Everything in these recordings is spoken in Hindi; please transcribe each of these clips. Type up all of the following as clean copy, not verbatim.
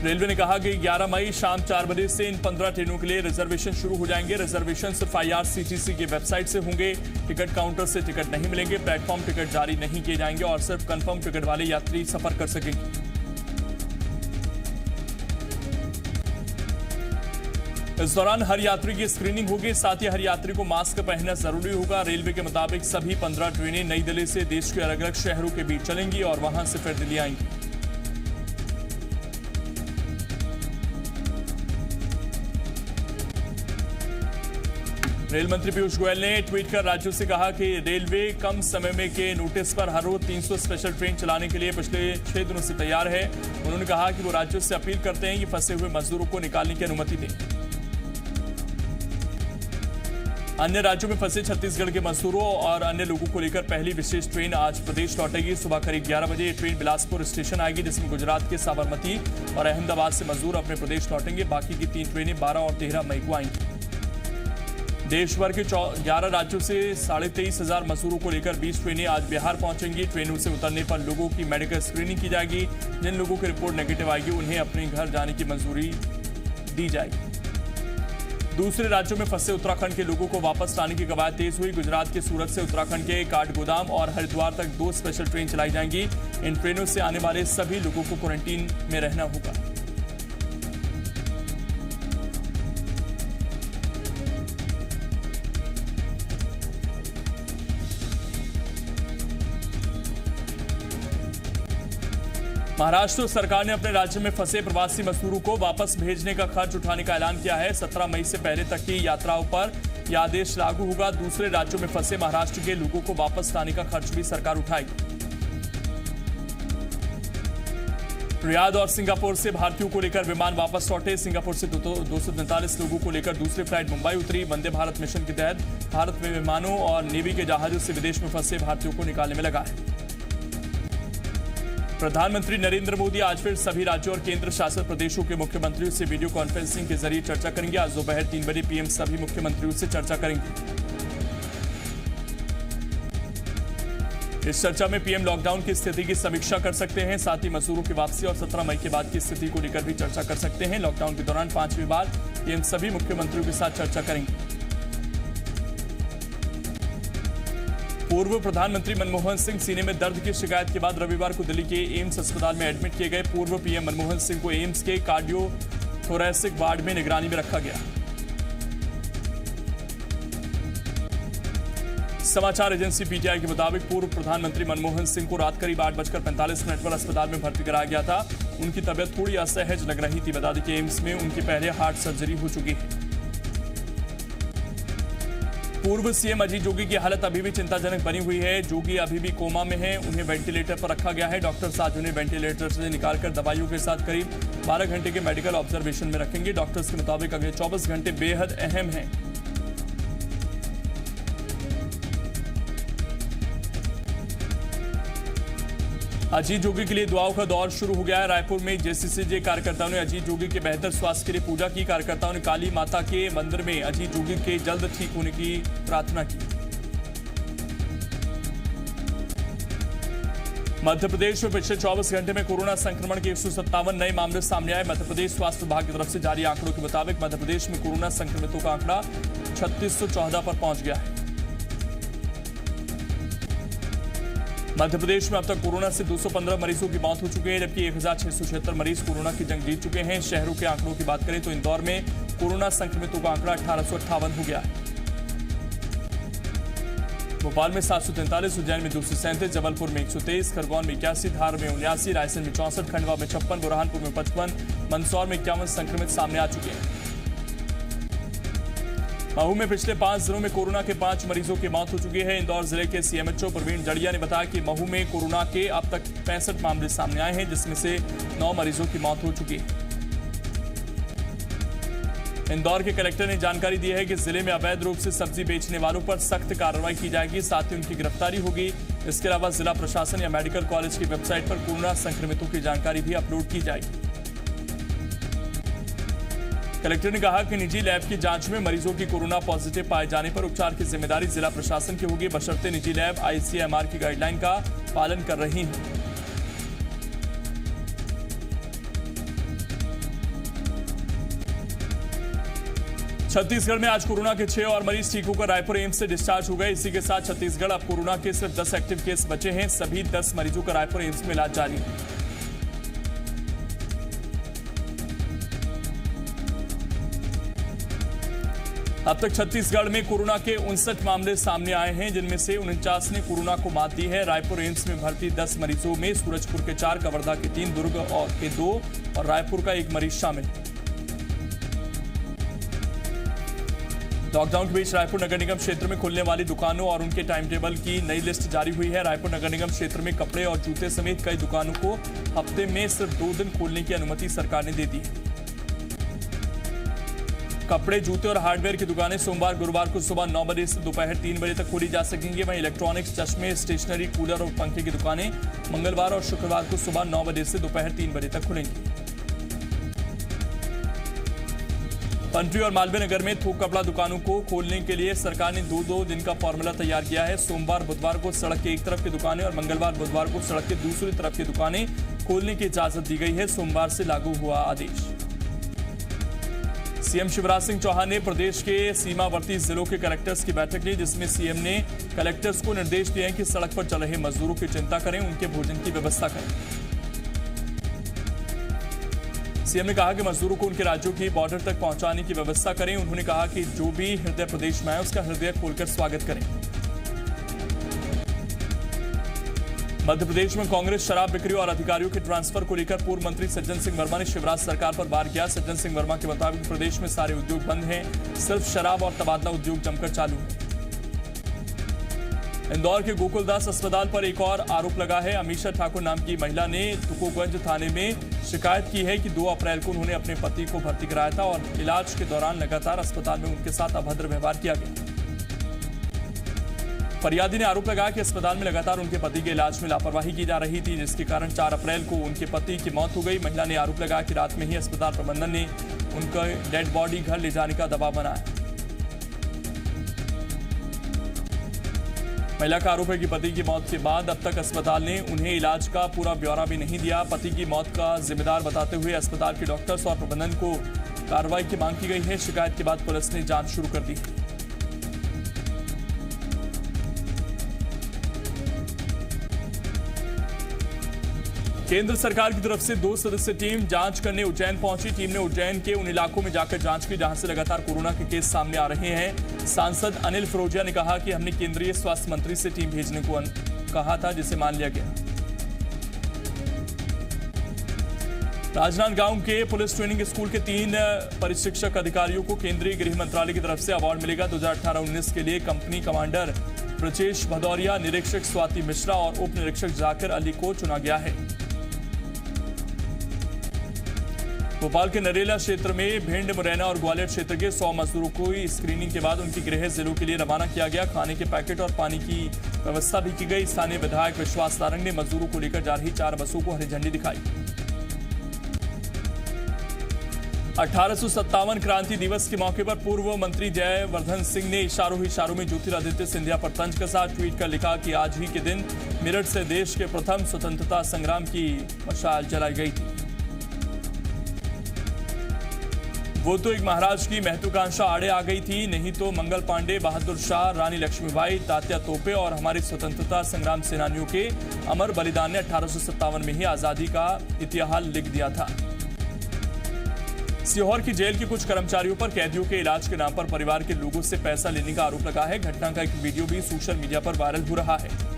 रेलवे ने कहा कि 11 मई शाम 4 बजे से इन 15 ट्रेनों के लिए रिजर्वेशन शुरू हो जाएंगे। रिजर्वेशन सिर्फ IRCTC की वेबसाइट से होंगे। टिकट काउंटर से टिकट नहीं मिलेंगे। प्लेटफॉर्म टिकट जारी नहीं किए जाएंगे और सिर्फ कंफर्म टिकट वाले यात्री सफर कर सकेंगे। इस दौरान हर यात्री की स्क्रीनिंग होगी। साथ ही हर यात्री को मास्क पहनना जरूरी होगा। रेलवे के मुताबिक सभी 15 ट्रेनें नई दिल्ली से देश के अलग अलग शहरों के बीच चलेंगी और वहां से फिर दिल्ली आएंगी। रेल मंत्री पीयूष गोयल ने ट्वीट कर राज्यों से कहा कि रेलवे कम समय में के नोटिस पर हर रोज 300 स्पेशल ट्रेन चलाने के लिए पिछले 6 दिनों से तैयार है। उन्होंने कहा कि वो राज्यों से अपील करते हैं कि फंसे हुए मजदूरों को निकालने की अनुमति दें। अन्य राज्यों में फंसे छत्तीसगढ़ के मजदूरों और अन्य लोगों को लेकर पहली विशेष ट्रेन आज प्रदेश लौटेगी। सुबह करीब 11 बजे ये ट्रेन बिलासपुर स्टेशन आएगी, जिसमें गुजरात के साबरमती और अहमदाबाद से मजदूर अपने प्रदेश लौटेंगे। बाकी की 3 ट्रेनें 12 और 13 मई को आएंगी। देश भर के 11 राज्यों से 23,500 मजदूरों को लेकर 20 ट्रेनें आज बिहार पहुंचेंगी। ट्रेनों से उतरने पर लोगों की मेडिकल स्क्रीनिंग की जाएगी। जिन लोगों की रिपोर्ट नेगेटिव आएगी उन्हें अपने घर जाने की मंजूरी दी जाएगी। दूसरे राज्यों में फंसे उत्तराखंड के लोगों को वापस लाने की कवायद तेज हुई। गुजरात के सूरत से उत्तराखंड के काठगोदाम और हरिद्वार तक 2 स्पेशल ट्रेन चलाई जाएंगी। इन ट्रेनों से आने वाले सभी लोगों को क्वारंटीन में रहना होगा। महाराष्ट्र सरकार ने अपने राज्य में फंसे प्रवासी मजदूरों को वापस भेजने का खर्च उठाने का ऐलान किया है। 17 मई से पहले तक की यात्राओं पर यह आदेश लागू होगा। दूसरे राज्यों में फंसे महाराष्ट्र के लोगों को वापस लाने का खर्च भी सरकार उठाएगी। रियाद और सिंगापुर से भारतीयों को लेकर विमान वापस लौटे। सिंगापुर से 243 लोगों को लेकर दूसरी फ्लाइट मुंबई उतरी। वंदे भारत मिशन के तहत भारत में विमानों और नेवी के जहाजों से विदेश में फंसे भारतीयों को निकालने में लगा है। प्रधानमंत्री नरेंद्र मोदी आज फिर सभी राज्यों और केंद्र शासित प्रदेशों के मुख्यमंत्रियों से वीडियो कॉन्फ्रेंसिंग के जरिए चर्चा करेंगे। आज दोपहर 3 बजे पीएम सभी मुख्यमंत्रियों से चर्चा करेंगे। इस चर्चा में पीएम लॉकडाउन की स्थिति की समीक्षा कर सकते हैं। साथ ही मजदूरों की वापसी और 17 मई के बाद की स्थिति को लेकर भी चर्चा कर सकते हैं। लॉकडाउन के दौरान 5वीं बार पीएम सभी मुख्यमंत्रियों के साथ चर्चा करेंगे। पूर्व प्रधानमंत्री मनमोहन सिंह सीने में दर्द की शिकायत के बाद रविवार को दिल्ली के एम्स अस्पताल में एडमिट किए गए। पूर्व पीएम मनमोहन सिंह को एम्स के कार्डियो थोरेसिक वार्ड में निगरानी में रखा गया। समाचार एजेंसी पीटीआई के मुताबिक पूर्व प्रधानमंत्री मनमोहन सिंह को रात करीब 8:45 पर अस्पताल में भर्ती कराया गया था। उनकी तबियत थोड़ी असहज लग रही थी। बता दें कि एम्स में उनकी पहले हार्ट सर्जरी हो चुकी है। पूर्व सीएम अजीत जोगी की हालत अभी भी चिंताजनक बनी हुई है। जोगी अभी भी कोमा में हैं। उन्हें वेंटिलेटर पर रखा गया है। डॉक्टर्स आज उन्हें वेंटिलेटर से निकालकर दवाइयों के साथ करीब 12 घंटे के मेडिकल ऑब्जर्वेशन में रखेंगे। डॉक्टर्स के मुताबिक अगले 24 घंटे बेहद अहम हैं। अजीत जोगी के लिए दुआओं का दौर शुरू हो गया है। रायपुर में जेसीसीजे कार्यकर्ताओं ने अजीत जोगी के बेहतर स्वास्थ्य के लिए पूजा की। कार्यकर्ताओं ने काली माता के मंदिर में अजीत जोगी के जल्द ठीक होने की प्रार्थना की। मध्य प्रदेश में पिछले 24 घंटे में कोरोना संक्रमण के 157 नए मामले सामने आए। मध्य प्रदेश स्वास्थ्य विभाग की तरफ से जारी आंकड़ों के मुताबिक मध्य प्रदेश में कोरोना संक्रमितों का आंकड़ा 3614 पर पहुंच गया है। मध्य प्रदेश में अब तक कोरोना से 215 मरीजों की मौत हो चुकी है, जबकि 1676 मरीज कोरोना की जंग जीत चुके हैं। शहरों के आंकड़ों की बात करें तो इंदौर में कोरोना संक्रमितों का आंकड़ा 1858 हो गया है। भोपाल में 743, उज्जैन में 237, जबलपुर में 123, खरगोन में 81, धार में 79, रायसेन में 64, खंडवा में 56, बुरहानपुर में 55, मंदसौर में 51 संक्रमित सामने आ चुके हैं। महू में पिछले 5 दिनों में कोरोना के 5 मरीजों की मौत हो चुकी है। इंदौर जिले के सीएमएचओ प्रवीण जड़िया ने बताया कि महू में कोरोना के अब तक 65 मामले सामने आए हैं, जिसमें से 9 मरीजों की मौत हो चुकी है। इंदौर के कलेक्टर ने जानकारी दी है कि जिले में अवैध रूप से सब्जी बेचने वालों पर सख्त कार्रवाई की जाएगी, साथ ही उनकी गिरफ्तारी होगी। इसके अलावा जिला प्रशासन या मेडिकल कॉलेज की वेबसाइट पर कोरोना संक्रमितों की जानकारी भी अपलोड की जाएगी। कलेक्टर ने कहा कि निजी लैब की जांच में मरीजों की कोरोना पॉजिटिव पाए जाने पर उपचार की जिम्मेदारी जिला प्रशासन की होगी, बशर्ते निजी लैब आईसीएमआर की गाइडलाइन का पालन कर रही हैं। छत्तीसगढ़ में आज कोरोना के 6 और मरीज ठीक होकर रायपुर एम्स से डिस्चार्ज हो गए। इसी के साथ छत्तीसगढ़ अब कोरोना के सिर्फ 10 एक्टिव केस बचे हैं। सभी 10 मरीजों का रायपुर एम्स में इलाज जारी है। अब तक छत्तीसगढ़ में कोरोना के 59 मामले सामने आए हैं, जिनमें से 49 ने कोरोना को मात दी है। रायपुर एम्स में भर्ती 10 मरीजों में सूरजपुर के 4, कवर्धा के 3, दुर्ग के 2 और रायपुर का 1 मरीज शामिल है। लॉकडाउन के बीच रायपुर नगर निगम क्षेत्र में खुलने वाली दुकानों और उनके टाइम टेबल की नई लिस्ट जारी हुई है। रायपुर नगर निगम क्षेत्र में कपड़े और जूते समेत कई दुकानों को हफ्ते में सिर्फ 2 दिन खोलने की अनुमति सरकार ने दे दी है। कपड़े, जूते और हार्डवेयर की दुकानें सोमवार, गुरुवार को सुबह 9 बजे से दोपहर 3 बजे तक खोली जा सकेंगी। वहीं इलेक्ट्रॉनिक्स, चश्मे, स्टेशनरी, कूलर और पंखे की दुकानें मंगलवार और शुक्रवार को सुबह 9 बजे से दोपहर 3 बजे तक खुलेंगी। पंट्री और मालवीय नगर में थोक कपड़ा दुकानों को खोलने के लिए सरकार ने 2-2 दिन का फॉर्मूला तैयार किया है। सोमवार, बुधवार को सड़क के एक तरफ की दुकानें और मंगलवार, बुधवार को सड़क के दूसरी तरफ की दुकानें खोलने की इजाजत दी गई है। सोमवार से लागू हुआ आदेश। सीएम शिवराज सिंह चौहान ने प्रदेश के सीमावर्ती जिलों के कलेक्टर्स की बैठक ली, जिसमें सीएम ने कलेक्टर्स को निर्देश दिए हैं कि सड़क पर चल रहे मजदूरों की चिंता करें, उनके भोजन की व्यवस्था करें। सीएम ने कहा कि मजदूरों को उनके राज्यों की बॉर्डर तक पहुंचाने की व्यवस्था करें। उन्होंने कहा कि जो भी हृदय प्रदेश में आए उसका हृदय खोलकर स्वागत करें। मध्य प्रदेश में कांग्रेस शराब बिक्री और अधिकारियों के ट्रांसफर को लेकर पूर्व मंत्री सज्जन सिंह वर्मा ने शिवराज सरकार पर वार किया। सज्जन सिंह वर्मा के मुताबिक प्रदेश में सारे उद्योग बंद हैं, सिर्फ शराब और तबादला उद्योग जमकर चालू है। इंदौर के गोकुलदास अस्पताल पर एक और आरोप लगा है। अमीशा ठाकुर नाम की महिला ने तुकोगंज थाने में शिकायत की है कि 2 अप्रैल को उन्होंने अपने पति को भर्ती कराया था और इलाज के दौरान लगातार अस्पताल में उनके साथ अभद्र व्यवहार किया गया। फरियादी ने आरोप लगाया कि अस्पताल में लगातार उनके पति के इलाज में लापरवाही की जा रही थी, जिसके कारण 4 अप्रैल को उनके पति की मौत हो गई। महिला ने आरोप लगाया कि रात में ही अस्पताल प्रबंधन ने उनका डेड बॉडी घर ले जाने का दबाव बनाया। महिला का आरोप है कि पति की मौत के बाद अब तक अस्पताल ने उन्हें इलाज का पूरा ब्यौरा भी नहीं दिया। पति की मौत का जिम्मेदार बताते हुए अस्पताल के डॉक्टर्स और प्रबंधन को कार्रवाई की मांग की गई है। शिकायत के बाद पुलिस ने जांच शुरू कर दी। केंद्र सरकार की तरफ से 2 सदस्यीय टीम जांच करने उज्जैन पहुंची। टीम ने उज्जैन के उन इलाकों में जाकर जांच की जहां से लगातार कोरोना के केस सामने आ रहे हैं। सांसद अनिल फिरोजिया ने कहा कि हमने केंद्रीय स्वास्थ्य मंत्री से टीम भेजने को कहा था, जिसे मान लिया गया। राजनांदगांव के पुलिस ट्रेनिंग स्कूल के 3 परिशिक्षक अधिकारियों को केंद्रीय गृह मंत्रालय की तरफ से अवार्ड मिलेगा। 2018-19 के लिए कंपनी कमांडर ब्रजेश भदौरिया, निरीक्षक स्वाति मिश्रा और उप निरीक्षक जाकिर अली को चुना गया है। भोपाल के नरेला क्षेत्र में भिंड, मुरैना और ग्वालियर क्षेत्र के 100 मजदूरों को स्क्रीनिंग के बाद उनके गृह जिलों के लिए रवाना किया गया। खाने के पैकेट और पानी की व्यवस्था भी की गई। स्थानीय विधायक विश्वास सारंग ने मजदूरों को लेकर जा रही 4 बसों को हरी झंडी दिखाई। 1857 क्रांति दिवस के मौके पर पूर्व मंत्री जयवर्धन सिंह ने इशारों में ज्योतिरादित्य सिंधिया पर तंज कसा। ट्वीट कर लिखा कि आज ही के दिन मेरठ से देश के प्रथम स्वतंत्रता संग्राम की मशाल जलाई गई थी। वो तो एक महाराज की महत्वाकांक्षा आड़े आ गई थी, नहीं तो मंगल पांडे, बहादुर शाह, रानी लक्ष्मीबाई, तात्या तोपे और हमारे स्वतंत्रता संग्राम सेनानियों के अमर बलिदान ने 1857 में ही आजादी का इतिहास लिख दिया था। सीहोर की जेल के कुछ कर्मचारियों पर कैदियों के इलाज के नाम पर परिवार के लोगों से पैसा लेने का आरोप लगा है। घटना का एक वीडियो भी सोशल मीडिया पर वायरल हो रहा है।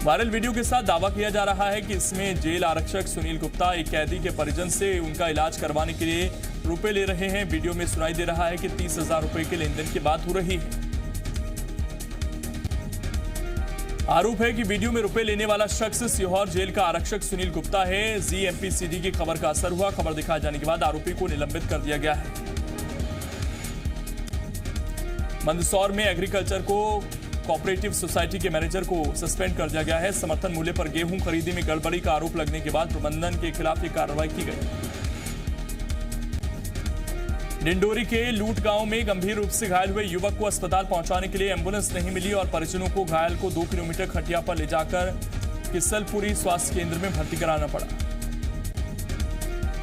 वायरल वीडियो के साथ दावा किया जा रहा है कि इसमें जेल आरक्षक सुनील गुप्ता एक कैदी के परिजन से उनका इलाज करवाने के लिए रुपए ले रहे हैं। वीडियो में सुनाई दे रहा है कि 30,000 रुपए के लेन देन की बात हो रही है। आरोप है कि वीडियो में रुपए लेने वाला शख्स सीहोर जेल का आरक्षक सुनील गुप्ता है। जीएमपीसीडी की खबर का असर हुआ। खबर दिखाए जाने के बाद आरोपी को निलंबित कर दिया गया है। मंदसौर में एग्रीकल्चर कोऑपरेटिव सोसाइटी के मैनेजर को सस्पेंड कर दिया गया है। समर्थन मूल्य पर गेहूं खरीदी में गड़बड़ी का आरोप लगने के बाद प्रबंधन के खिलाफ ये कार्रवाई की गई। डिंडोरी के लूट गांव में गंभीर रूप से घायल हुए युवक को अस्पताल पहुंचाने के लिए एंबुलेंस नहीं मिली और परिजनों को घायल को 2 किलोमीटर खटिया पर ले जाकर किसलपुरी स्वास्थ्य केंद्र में भर्ती कराना पड़ा।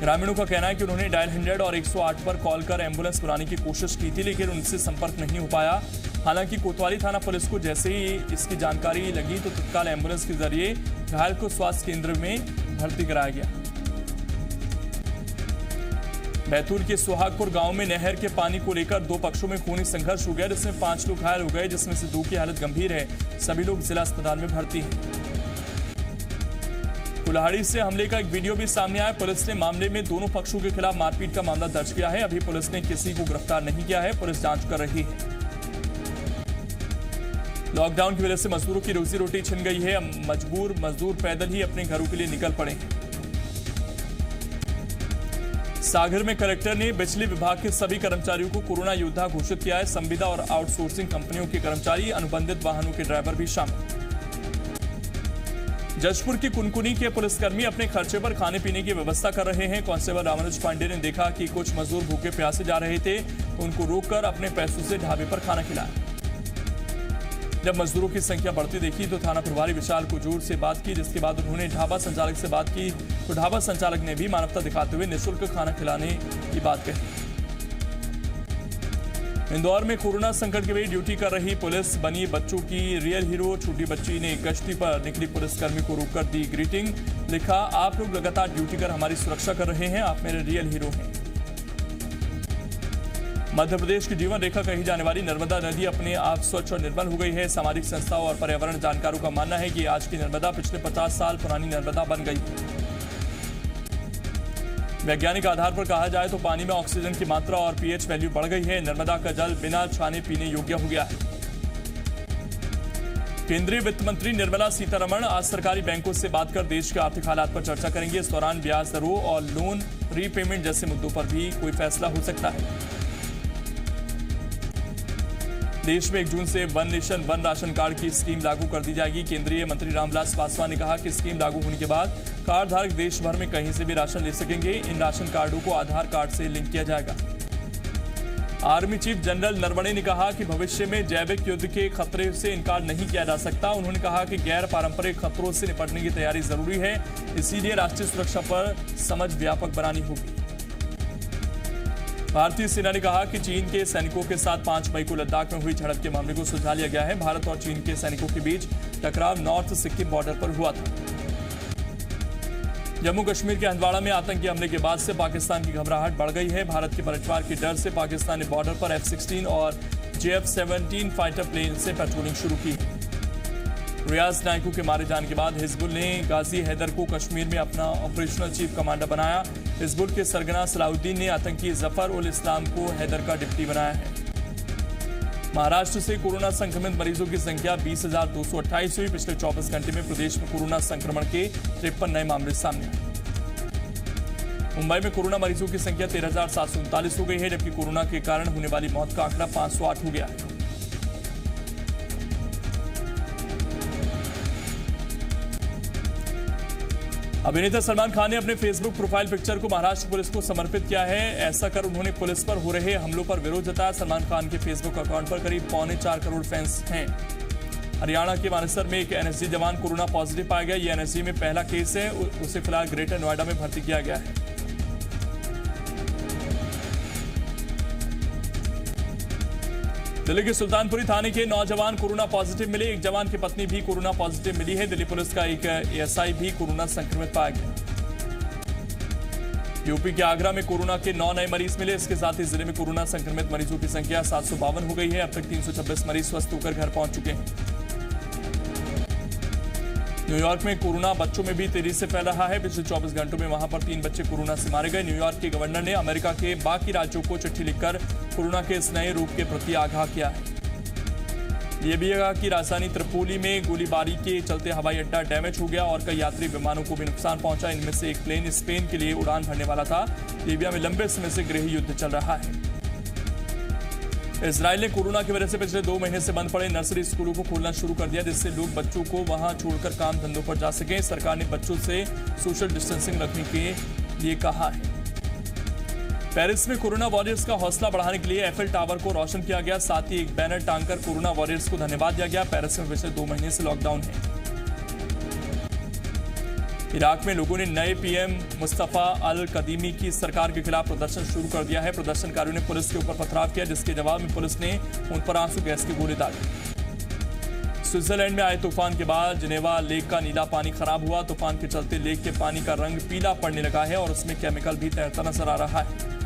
ग्रामीणों का कहना है कि उन्होंने डायल 100 और 108 पर कॉल कर एम्बुलेंस बुलाने की कोशिश की थी, लेकिन उनसे संपर्क नहीं हो पाया। हालांकि कोतवाली थाना पुलिस को जैसे ही इसकी जानकारी लगी तो तत्काल एम्बुलेंस के जरिए घायल को स्वास्थ्य केंद्र में भर्ती कराया गया। बैतूल के सुहागपुर गांव में नहर के पानी को लेकर दो पक्षों में खूनी संघर्ष हो गया, जिसमें 5 लोग घायल हो गए, जिसमें से 2 की हालत गंभीर है। सभी लोग जिला अस्पताल में भर्ती हैं। कुल्हाड़ी से हमले का एक वीडियो भी सामने आया। पुलिस ने मामले में दोनों पक्षों के खिलाफ मारपीट का मामला दर्ज किया है। अभी पुलिस ने किसी को गिरफ्तार नहीं किया है, पुलिस जांच कर रही है। लॉकडाउन की वजह से मजदूरों की रोजी रोटी छिन गई है। मजबूर मजदूर पैदल ही अपने घरों के लिए निकल पड़े हैं। सागर में कलेक्टर ने बिजली विभाग के सभी कर्मचारियों को कोरोना योद्धा घोषित किया है। संविदा और आउटसोर्सिंग कंपनियों के कर्मचारी, अनुबंधित वाहनों के ड्राइवर भी शामिल। जशपुर की कुनकुनी के पुलिसकर्मी अपने खर्चे पर खाने पीने की व्यवस्था कर रहे हैं। कांस्टेबल रामानुज पांडे ने देखा कि कुछ मजदूर भूखे प्यासे जा रहे थे, उनको रोककर अपने पैसों से ढाबे पर खाना खिलाया। जब मजदूरों की संख्या बढ़ती देखी तो थाना प्रभारी विशाल को जोर से बात की, जिसके बाद उन्होंने ढाबा संचालक से बात की तो ढाबा संचालक ने भी मानवता दिखाते हुए निःशुल्क खाना खिलाने की बात कही। इंदौर में कोरोना संकट के बीच ड्यूटी कर रही पुलिस बनी बच्चों की रियल हीरो। छोटी बच्ची ने गश्ती पर निकली पुलिसकर्मी को रोककर दी ग्रीटिंग। लिखा, आप लोग लगातार ड्यूटी कर हमारी सुरक्षा कर रहे हैं, आप मेरे रियल हीरो हैं। मध्य प्रदेश की जीवन रेखा कही जाने वाली नर्मदा नदी अपने आप स्वच्छ और निर्मल हो गई है। सामाजिक संस्थाओं और पर्यावरण जानकारों का मानना है कि आज की नर्मदा पिछले 50 साल पुरानी नर्मदा बन गई। वैज्ञानिक आधार पर कहा जाए तो पानी में ऑक्सीजन की मात्रा और पीएच वैल्यू बढ़ गई है। नर्मदा का जल बिना छाने पीने योग्य हो गया है। केंद्रीय वित्त मंत्री निर्मला सीतारमण आज सरकारी बैंकों से बात कर देश के आर्थिक हालात पर चर्चा करेंगे। इस दौरान ब्याज दरों और लोन रीपेमेंट जैसे मुद्दों पर भी कोई फैसला हो सकता है। देश में 1 जून से one nation one ration card की स्कीम लागू कर दी जाएगी। केंद्रीय मंत्री रामविलास पासवान ने कहा कि स्कीम लागू होने के बाद कार्ड धारक देश भर में कहीं से भी राशन ले सकेंगे। इन राशन कार्डों को आधार कार्ड से लिंक किया जाएगा। आर्मी चीफ जनरल नरवणे ने कहा कि भविष्य में जैविक युद्ध के खतरे से इनकार नहीं किया जा सकता। उन्होंने कहा कि गैर पारंपरिक खतरों से निपटने की तैयारी जरूरी है, इसीलिए राष्ट्रीय सुरक्षा पर समझ व्यापक बनानी होगी। भारतीय सेना ने कहा कि चीन के सैनिकों के साथ 5 मई को लद्दाख में हुई झड़प के मामले को सुलझा लिया गया है। भारत और चीन के सैनिकों के बीच टकराव नॉर्थ सिक्किम बॉर्डर पर हुआ था। जम्मू कश्मीर के हंदवाड़ा में आतंकी हमले के बाद से पाकिस्तान की घबराहट बढ़ गई है। भारत के पलटवार के डर से पाकिस्तान ने बॉर्डर पर F-16 और JF-17 फाइटर प्लेन से पेट्रोलिंग शुरू की। रियाज नायकू के मारे जाने के बाद हिजबुल ने गाजी हैदर को कश्मीर में अपना ऑपरेशनल चीफ कमांडर बनाया। हिजबुल के सरगना सलाउद्दीन ने आतंकी जफर उल इस्लाम को हैदर का डिप्टी बनाया है। महाराष्ट्र से कोरोना संक्रमित मरीजों की संख्या 20,228 हुई। पिछले 24 घंटे में प्रदेश में कोरोना संक्रमण के 53 नए मामले सामने आए। मुंबई में कोरोना मरीजों की संख्या 13,739 हो गई है, जबकि कोरोना के कारण होने वाली मौत का आंकड़ा 508 हो गया है। अभिनेता सलमान खान ने अपने फेसबुक प्रोफाइल पिक्चर को महाराष्ट्र पुलिस को समर्पित किया है। ऐसा कर उन्होंने पुलिस पर हो रहे हमलों पर विरोध जताया। सलमान खान के फेसबुक अकाउंट पर करीब 4.25 करोड़ फैंस हैं। हरियाणा के मानेसर में एक एनएसजी जवान कोरोना पॉजिटिव पाया गया। ये एनएसजी में पहला केस है। उसे फिलहाल ग्रेटर नोएडा में भर्ती किया गया है। दिल्ली के सुल्तानपुरी थाने के नौजवान कोरोना पॉजिटिव मिले। एक जवान की पत्नी भी कोरोना पॉजिटिव मिली है। दिल्ली पुलिस का एक एएसआई भी कोरोना संक्रमित पाया गया। यूपी के आगरा में कोरोना के 9 नए मरीज मिले। इसके साथ ही जिले में कोरोना संक्रमित मरीजों की संख्या 752 हो गई है। अब तक 326 मरीज स्वस्थ होकर घर पहुंच चुके हैं। न्यूयॉर्क में कोरोना बच्चों में भी तेजी से फैल रहा है। पिछले 24 घंटों में वहां पर 3 बच्चे कोरोना से मारे गए। न्यूयॉर्क के गवर्नर ने अमेरिका के बाकी राज्यों को चिट्ठी लिखकर कोरोना के इस नए रूप के प्रति आगाह किया है। यह भी कहा कि राजधानी त्रिपोली में गोलीबारी के चलते हवाई अड्डा डैमेज हो गया और कई यात्री विमानों को भी नुकसान पहुंचा। इनमें से एक प्लेन स्पेन के लिए उड़ान भरने वाला था। लीबिया में लंबे समय से गृह युद्ध चल रहा है। इजराइल ने कोरोना की वजह से पिछले 2 महीने से बंद पड़े नर्सरी स्कूलों को खोलना शुरू कर दिया, जिससे लोग बच्चों को वहां छोड़कर काम धंधों पर जा सकें। सरकार ने बच्चों से सोशल डिस्टेंसिंग रखने के लिए कहा है। पेरिस में कोरोना वॉरियर्स का हौसला बढ़ाने के लिए एफएल टावर को रोशन किया गया। साथ ही एक बैनर टांगकर कोरोना वॉरियर्स को धन्यवाद दिया गया। पेरिस में पिछले 2 महीने से लॉकडाउन है। इराक में लोगों ने नए पीएम मुस्तफा अल कदीमी की सरकार के खिलाफ प्रदर्शन शुरू कर दिया है। प्रदर्शनकारियों ने पुलिस के ऊपर पथराव किया, जिसके जवाब में पुलिस ने उन पर आंसू गैस के गोले दागे। स्विट्जरलैंड में आए तूफान के बाद जिनेवा लेक का नीला पानी खराब हुआ। तूफान के चलते लेक के पानी का रंग पीला पड़ने लगा है और उसमें केमिकल भी तैरता नजर आ रहा है।